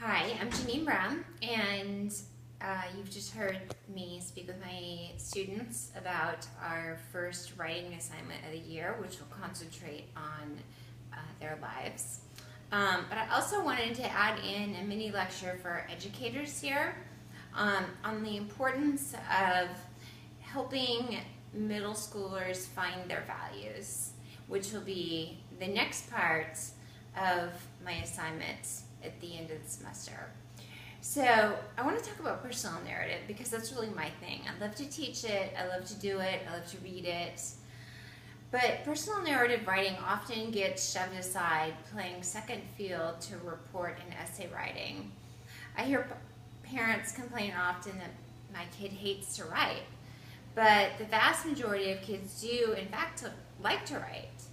Hi, I'm Janeen Brown, and you've just heard me speak with my students about our first writing assignment of the year, which will concentrate on their lives. But I also wanted to add in a mini lecture for educators here on the importance of helping middle schoolers find their values, which will be the next part of my assignment at the end of the semester. So I want to talk about personal narrative because that's really my thing. I love to teach it, I love to do it, I love to read it. But personal narrative writing often gets shoved aside, playing second field to report and essay writing. I hear parents complain often that my kid hates to write, but the vast majority of kids do, in fact, like to write,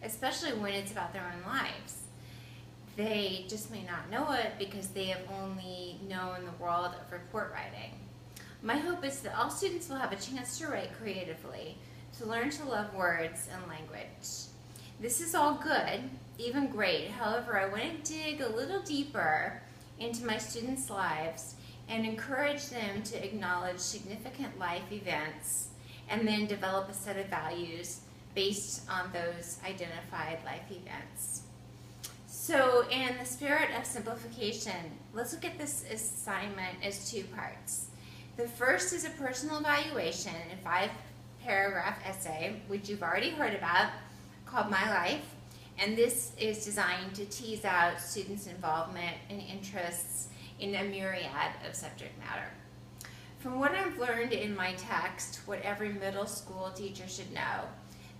especially when it's about their own lives. They just may not know it because they have only known the world of report writing. My hope is that all students will have a chance to write creatively, to learn to love words and language. This is all good, even great. However, I want to dig a little deeper into my students' lives and encourage them to acknowledge significant life events and then develop a set of values based on those identified life events. So in the spirit of simplification, let's look at this assignment as two parts. The first is a personal evaluation and 5-paragraph essay, which you've already heard about, called My Life. And this is designed to tease out students' involvement and interests in a myriad of subject matter. From what I've learned in my text, what every middle school teacher should know,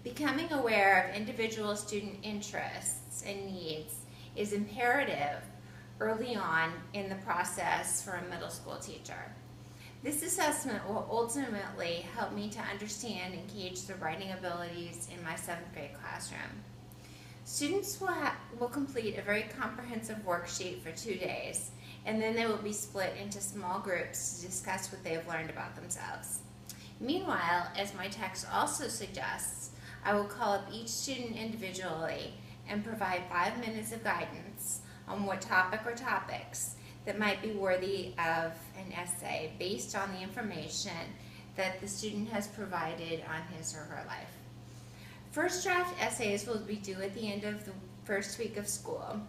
becoming aware of individual student interests and needs is imperative early on in the process for a middle school teacher. This assessment will ultimately help me to understand and gauge the writing abilities in my 7th grade classroom. Students will complete a very comprehensive worksheet for 2 days, and then they will be split into small groups to discuss what they have learned about themselves. Meanwhile, as my text also suggests, I will call up each student individually and provide 5 minutes of guidance on what topic or topics that might be worthy of an essay based on the information that the student has provided on his or her life. First draft essays will be due at the end of the first week of school,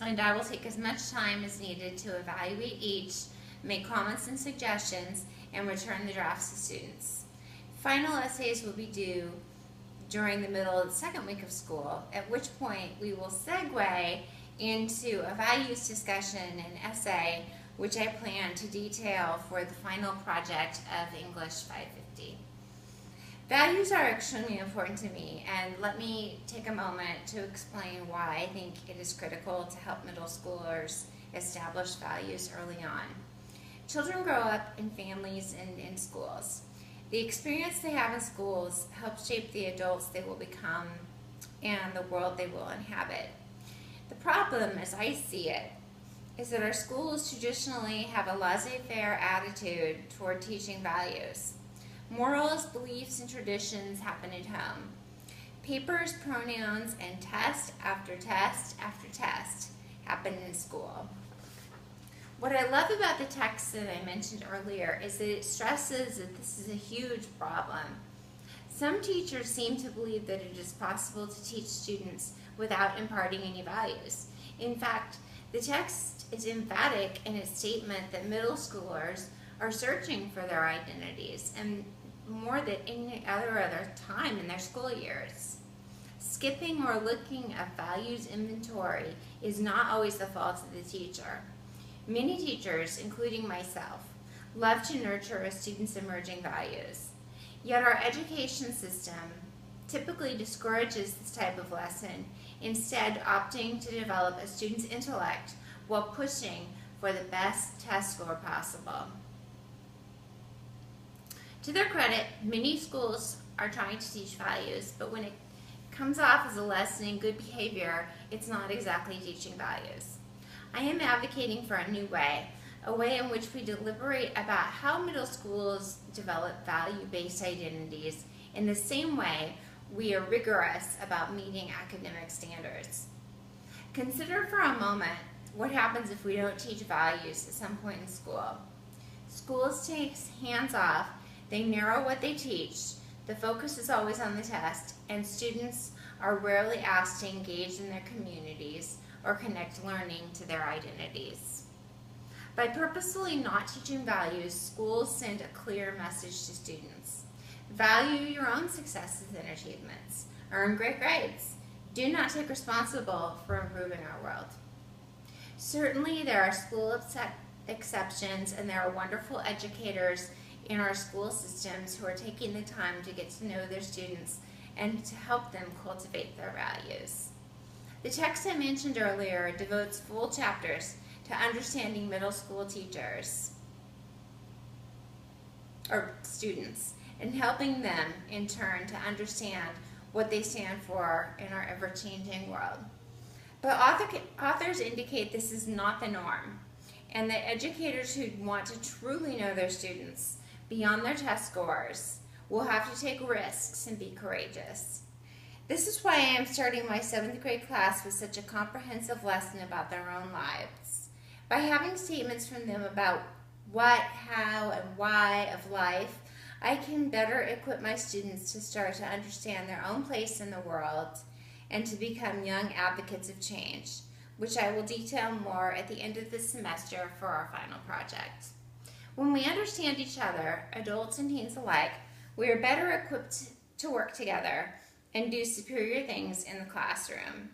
and I will take as much time as needed to evaluate each, make comments and suggestions, and return the drafts to students. Final essays will be due during the middle of the 2nd week of school, at which point we will segue into a values discussion and essay, which I plan to detail for the final project of English 550. Values are extremely important to me, and let me take a moment to explain why I think it is critical to help middle schoolers establish values early on. Children grow up in families and in schools. The experience they have in schools helps shape the adults they will become and the world they will inhabit. The problem, as I see it, is that our schools traditionally have a laissez-faire attitude toward teaching values. Morals, beliefs, and traditions happen at home. Papers, pronouns, and test after test after test happen in school. What I love about the text that I mentioned earlier is that it stresses that this is a huge problem. Some teachers seem to believe that it is possible to teach students without imparting any values. In fact, the text is emphatic in its statement that middle schoolers are searching for their identities and more than any other time in their school years. Skipping or looking at values inventory is not always the fault of the teacher. Many teachers, including myself, love to nurture a student's emerging values. Yet our education system typically discourages this type of lesson, instead opting to develop a student's intellect while pushing for the best test score possible. To their credit, many schools are trying to teach values, but when it comes off as a lesson in good behavior, it's not exactly teaching values. I am advocating for a new way, a way in which we deliberate about how middle schools develop value-based identities in the same way we are rigorous about meeting academic standards. Consider for a moment what happens if we don't teach values at some point in school? Schools take hands off, they narrow what they teach, the focus is always on the test, and students are rarely asked to engage in their communities or connect learning to their identities. By purposefully not teaching values, schools send a clear message to students. Value your own successes and achievements. Earn great grades. Do not take responsibility for improving our world. Certainly there are school exceptions, and there are wonderful educators in our school systems who are taking the time to get to know their students and to help them cultivate their values. The text I mentioned earlier devotes full chapters to understanding middle school teachers or students and helping them in turn to understand what they stand for in our ever-changing world. But authors indicate this is not the norm, and that educators who want to truly know their students beyond their test scores will have to take risks and be courageous. This is why I am starting my 7th grade class with such a comprehensive lesson about their own lives. By having statements from them about what, how, and why of life, I can better equip my students to start to understand their own place in the world and to become young advocates of change, which I will detail more at the end of this semester for our final project. When we understand each other, adults and teens alike, we are better equipped to work together and do superior things in the classroom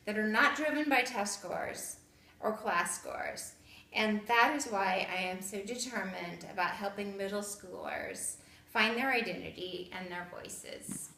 that are not driven by test scores or class scores. And that is why I am so determined about helping middle schoolers find their identity and their voices.